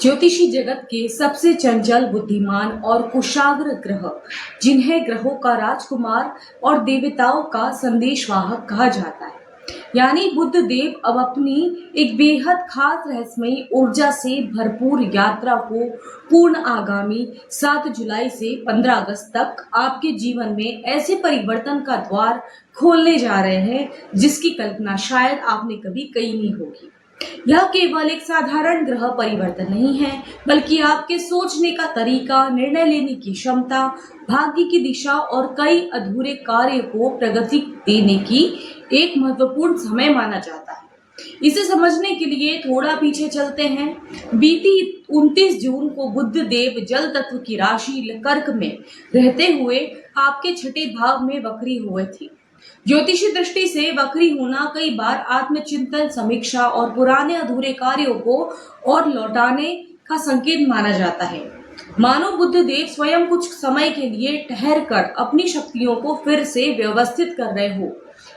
ज्योतिषी जगत के सबसे चंचल, बुद्धिमान और कुशाग्र ग्रह, जिन्हें ग्रहों का राजकुमार और देवताओं का संदेशवाहक कहा जाता है, यानी बुध देव अब अपनी एक बेहद खास रहस्यमयी ऊर्जा से भरपूर यात्रा को पूर्ण आगामी 7 जुलाई से 15 अगस्त तक आपके जीवन में ऐसे परिवर्तन का द्वार खोलने जा रहे हैं जिसकी कल्पना शायद आपने कभी की नहीं होगी। यह केवल एक साधारण ग्रह परिवर्तन नहीं है, बल्कि आपके सोचने का तरीका, निर्णय लेने की क्षमता, भाग्य की दिशा और कई अधूरे कार्य को प्रगति देने की एक महत्वपूर्ण समय माना जाता है। इसे समझने के लिए थोड़ा पीछे चलते हैं। बीती 29 जून को बुध देव जल तत्व की राशि कर्क में रहते हुए आपके छठे भाव में वक्री हुए थे। ज्योतिषी दृष्टि से वक्री होना कई बार आत्मचिंतन, समीक्षा और पुराने अधूरे कार्यों को और लौटाने का संकेत माना जाता है। मानो बुध देव स्वयं कुछ समय के लिए ठहर कर अपनी शक्तियों को फिर से व्यवस्थित कर रहे हो।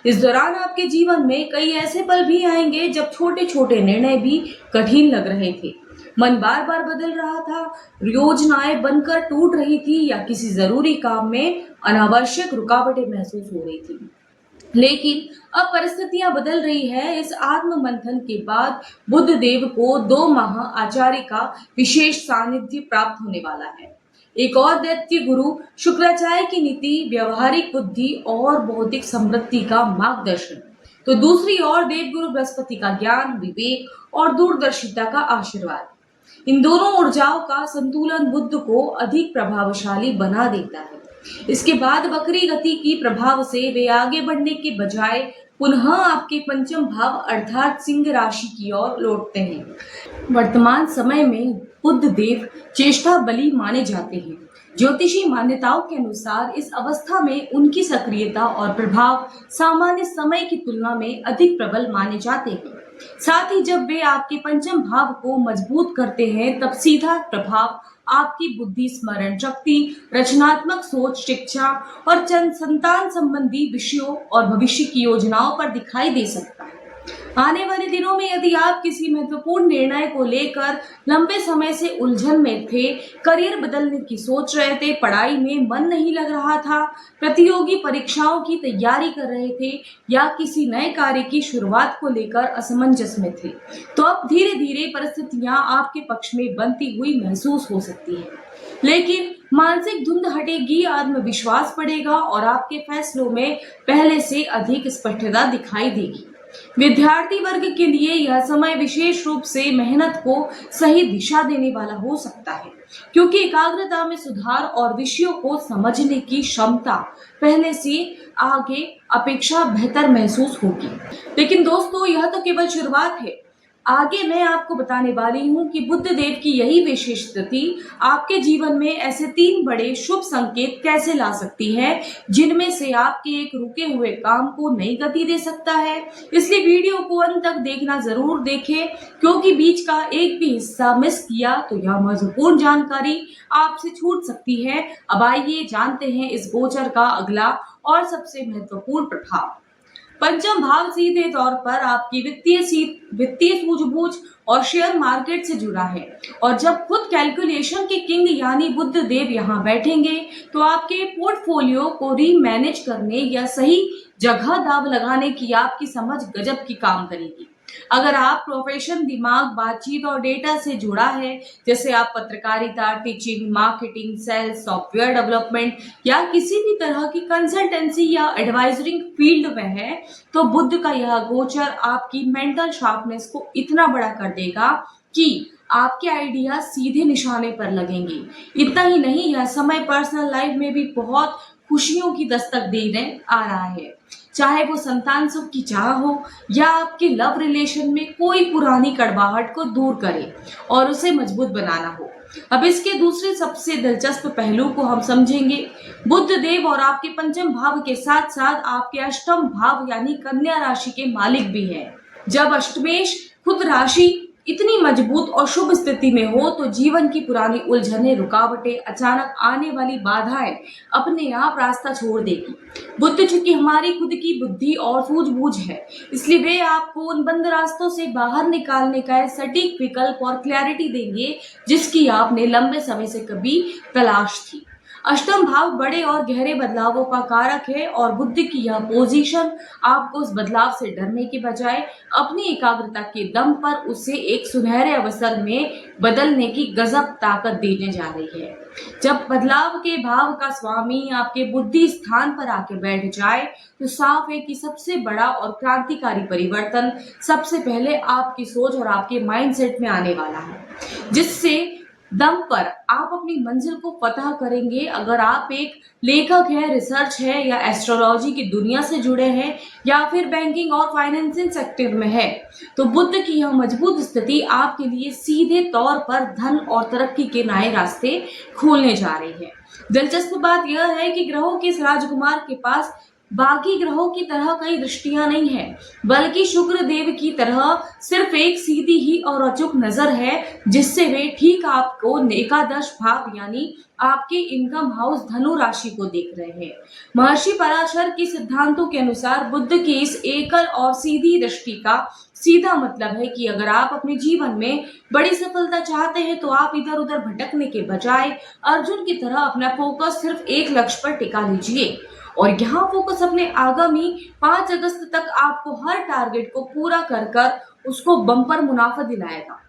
इस दौरान आपके जीवन में कई ऐसे पल भी आएंगे जब छोटे छोटे निर्णय भी कठिन लग रहे थे, मन बार बार बदल रहा था, योजनाएं बनकर टूट रही थी या किसी जरूरी काम में अनावश्यक रुकावटें महसूस हो रही थी। लेकिन अब परिस्थितियां बदल रही है। इस आत्म मंथन के बाद बुध देव को 2 माह आचार्य का विशेष सानिध्य प्राप्त होने वाला है। एक और दैत्य गुरु शुक्राचार्य की नीति, व्यवहारिक बुद्धि और बौद्धिक समृद्धि का मार्गदर्शन, तो दूसरी ओर देवगुरु बृहस्पति का ज्ञान, विवेक और दूरदर्शिता का आशीर्वाद। इन दोनों ऊर्जाओं का संतुलन बुद्ध को अधिक प्रभावशाली बना देता है। इसके बाद वक्री गति की प्रभाव से वे आगे बढ़ने के बजाय पुनः आपके पंचम भाव अर्थात सिंह राशि की ओर लौटते हैं। वर्तमान समय में बुध देव चेष्टा बली माने जाते हैं। ज्योतिषी मान्यताओं के अनुसार इस अवस्था में उनकी सक्रियता और प्रभाव सामान्य समय की तुलना में अधिक प्रबल माने जाते हैं। साथ ही जब वे आपके पंचम भाव को मजबूत करते हैं, तब सीधा प्रभाव आपकी बुद्धि, स्मरण शक्ति, रचनात्मक सोच, शिक्षा और संतान संबंधी विषयों और भविष्य की योजनाओं पर दिखाई दे सकता है। आने वाले दिनों में यदि आप किसी महत्वपूर्ण निर्णय को लेकर लंबे समय से उलझन में थे, करियर बदलने की सोच रहे थे, पढ़ाई में मन नहीं लग रहा था, प्रतियोगी परीक्षाओं की तैयारी कर रहे थे या किसी नए कार्य की शुरुआत को लेकर असमंजस में थे, तो अब धीरे धीरे परिस्थितियां आपके पक्ष में बनती हुई महसूस हो सकती है। लेकिन मानसिक धुंध हटेगी, आत्मविश्वास बढ़ेगा और आपके फैसलों में पहले से अधिक स्पष्टता दिखाई देगी। विद्यार्थी वर्ग के लिए यह समय विशेष रूप से मेहनत को सही दिशा देने वाला हो सकता है, क्योंकि एकाग्रता में सुधार और विषयों को समझने की क्षमता पहले से आगे अपेक्षा बेहतर महसूस होगी। लेकिन दोस्तों, यह तो केवल शुरुआत है। आगे मैं आपको बताने वाली हूँ कि बुध देव की यही विशेष स्थिति आपके जीवन में ऐसे 3 बड़े शुभ संकेत कैसे ला सकती है, जिनमें से आपके एक रुके हुए काम को नई गति दे सकता है। इसलिए वीडियो को अंत तक देखना जरूर देखें, क्योंकि बीच का एक भी हिस्सा मिस किया तो यह महत्वपूर्ण जानकारी आपसे छूट सकती है। अब आइए जानते हैं इस गोचर का अगला और सबसे महत्वपूर्ण प्रभाव। पंचम भाव सीधे तौर पर आपकी वित्तीय सूझबूझ और शेयर मार्केट से जुड़ा है, और जब खुद कैलकुलेशन के किंग यानी बुध देव यहाँ बैठेंगे, तो आपके पोर्टफोलियो को रीमैनेज करने या सही जगह दाव लगाने की आपकी समझ गजब की काम करेगी। अगर आप प्रोफेशन, दिमाग, बातचीत और डेटा से जुड़ा है, जैसे आप पत्रकारिता, teaching, marketing, sales, software development या किसी भी तरह की कंसल्टेंसी या एडवाइजरिंग फील्ड में है, तो बुध का यह गोचर आपकी मेंटल शार्पनेस को इतना बड़ा कर देगा कि आपके आइडिया सीधे निशाने पर लगेंगे। इतना ही नहीं, यह समय पर्सनल लाइफ में भी बहुत खुशियों की दस्तक देने आ रहा है, चाहे वो संतान सुख की चाह हो या आपके लव रिलेशन में कोई पुरानी कड़वाहट को दूर करे और उसे मजबूत बनाना हो। अब इसके दूसरे सबसे दिलचस्प पहलू को हम समझेंगे। बुध देव और आपके पंचम भाव के साथ साथ आपके अष्टम भाव यानी कन्या राशि के मालिक भी हैं। जब अष्टमेश खुद राशि इतनी मजबूत और शुभ स्थिति में हो तो जीवन की पुरानी उलझने, रुकावटें, अचानक आने वाली बाधाएं अपने आप रास्ता छोड़ देगी। बुद्ध चूंकि हमारी खुद की बुद्धि और सूझबूझ है, इसलिए वे आपको उन बंद रास्तों से बाहर निकालने का एक सटीक विकल्प और क्लैरिटी देंगे जिसकी आपने लंबे समय से कभी तलाश थी। अष्टम भाव बड़े और गहरे बदलावों का कारक है और बुद्ध की यह पोजीशन आपको उस बदलाव से डरने के बजाय अपनी एकाग्रता के दम पर उसे एक सुनहरे अवसर में बदलने की गजब ताकत देने जा रही है। जब बदलाव के भाव का स्वामी आपके बुद्धि स्थान पर आके बैठ जाए तो साफ है कि सबसे बड़ा और क्रांतिकारी परिवर्तन सबसे पहले आपकी सोच और आपके माइंडसेट में आने वाला है, जिससे दम पर आप अपनी मंजिल को फतह करेंगे। अगर आप एक लेखक हैं, रिसर्च है या एस्ट्रोलॉजी की दुनिया से जुड़े हैं या फिर बैंकिंग और फाइनेंसिंग सेक्टर में है, तो बुद्ध की यह मजबूत स्थिति आपके लिए सीधे तौर पर धन और तरक्की के नए रास्ते खोलने जा रही है। दिलचस्प बात यह है कि ग्रहों के इस राजकुमार के पास बाकी ग्रहों की तरह कई दृष्टियां नहीं है, बल्कि शुक्र देव की तरह सिर्फ एक सीधी ही और अचूक नजर है, जिससे वे ठीक आपको एकादश भाव यानी आपके इनकम हाउस धनु राशि को देख रहे हैं। महर्षि पराशर के सिद्धांतों के अनुसार बुद्ध की इस एकल और सीधी दृष्टि का सीधा मतलब है कि अगर आप अपने जीवन में बड़ी सफलता चाहते हैं तो आप इधर उधर भटकने के बजाय अर्जुन की तरह अपना फोकस सिर्फ एक लक्ष्य पर टिका लीजिए। और यहाँ फोकस अपने आगामी 5 अगस्त तक आपको हर टारगेट को पूरा कर कर उसको बम्पर मुनाफा दिलाएगा।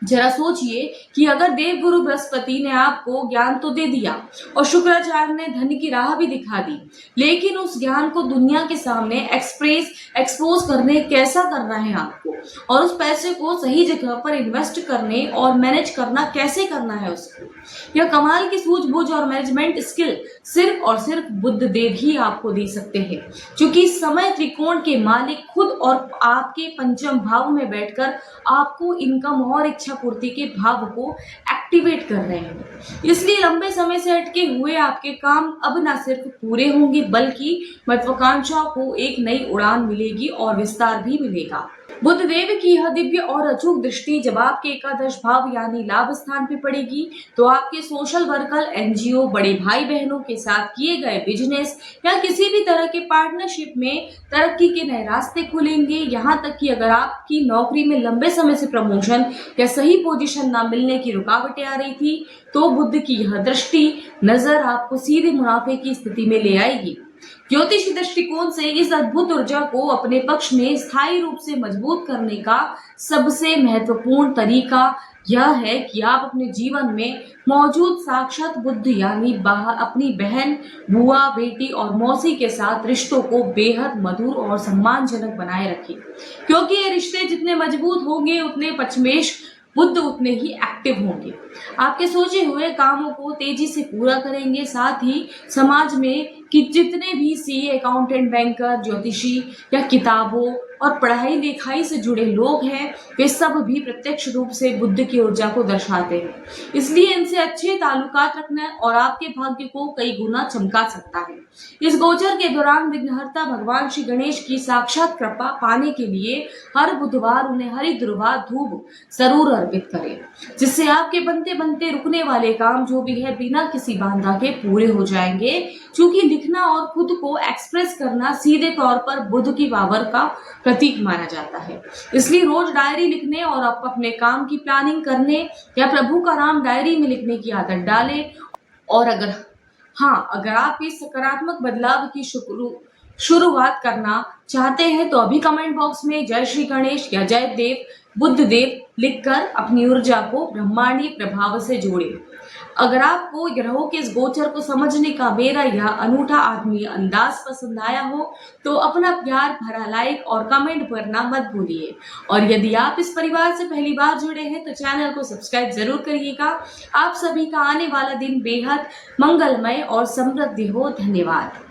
जरा सोचिए कि अगर देव गुरु बृहस्पति ने आपको ज्ञान तो दे दिया और शुक्राचार्य ने धन की राह भी दिखा दी, लेकिन उस ज्ञान को दुनिया के सामने एक्सपोज करने कैसा करना है आपको, और उस पैसे को सही जगह पर इन्वेस्ट करने और मैनेज करना कैसे करना है उसको, यह कमाल की सूझबूझ और मैनेजमेंट स्किल सिर्फ और सिर्फ बुद्ध देव ही आपको दे सकते हैं, क्योंकि समय त्रिकोण के मालिक खुद और आपके पंचम भाव में बैठकर आपको इनकम और इच्छा पूर्ति के भाव को एक्टिवेट कर रहे हैं। इसलिए लंबे समय से अटके हुए आपके काम अब न सिर्फ पूरे होंगे बल्कि महत्वाकांक्षाओं को एक नई उड़ान मिलेगी और विस्तार भी मिलेगा। बुद्ध देव की यह दिव्य और अचूक दृष्टि जब आपके एकादश भाव यानी लाभ स्थान पे पड़ेगी तो आपके सोशल वर्कर, एनजीओ, बड़े भाई बहनों के साथ किए गए बिजनेस या किसी भी तरह के पार्टनरशिप में तरक्की के नए रास्ते खुलेंगे। यहाँ तक कि अगर आपकी नौकरी में लंबे समय से प्रमोशन या सही पोजीशन न मिलने की रुकावटें आ रही थी तो बुद्ध की यह दृष्टि नजर आपको सीधे मुनाफे की स्थिति में ले आएगी। ज्योतिषी दृष्टिकोण से इस अद्भुत ऊर्जा को अपने पक्ष में स्थायी रूप से मजबूत करने का सबसे महत्वपूर्ण तरीका यह है कि आप अपने जीवन में मौजूद साक्षात बुद्ध यानी अपनी बहन, बुआ, बेटी और मौसी के साथ रिश्तों को बेहद मधुर और सम्मानजनक बनाए रखें, क्योंकि ये रिश्ते जितने मजबूत होंगे उतने पचमेश बुद्ध उतने ही एक्टिव होंगे, आपके सोचे हुए कामों को तेजी से पूरा करेंगे। साथ ही समाज में कि जितने भी सीए, अकाउंटेंट, बैंकर, ज्योतिषी या किताबों और पढ़ाई लिखाई से जुड़े लोग हैं, वे सब भी प्रत्यक्ष रूप से बुद्ध की ऊर्जा को दर्शाते हैं। इसलिए इनसे अच्छे ताल्लुकात रखना और आपके भाग्य को कई गुना चमका सकता है। इस गोचर के दौरान विघ्नहर्ता भगवान श्री गणेश की साक्षात कृपा पाने के लिए हर बुधवार उन्हें हरि दुर्वा धूप जरूर अर्पित करें, जिससे आपके बनते बनते रुकने वाले काम जो भी है बिना किसी बाधा के पूरे हो जाएंगे। क्योंकि लिखना और खुद को एक्सप्रेस करना सीधे तौर पर बुद्ध की पावर का प्रतीक माना जाता है, इसलिए रोज डायरी लिखने और अपने काम की प्लानिंग करने या प्रभु का नाम डायरी में लिखने की आदत डालें। और अगर आप इस सकारात्मक बदलाव की शुरुआत करना चाहते हैं तो अभी कमेंट बॉक्स में जय श्री गणेश या जय देव बुद्ध देव लिखकर अपनी ऊर्जा को ब्रह्मांडीय प्रभाव से जोड़ें। अगर आपको ग्रहों के इस गोचर को समझने का मेरा यह अनूठा आत्मीय अंदाज पसंद आया हो तो अपना प्यार भरा लाइक और कमेंट करना मत भूलिए। और यदि आप इस परिवार से पहली बार जुड़े हैं तो चैनल को सब्सक्राइब जरूर करिएगा। आप सभी का आने वाला दिन बेहद मंगलमय और समृद्धि हो। धन्यवाद।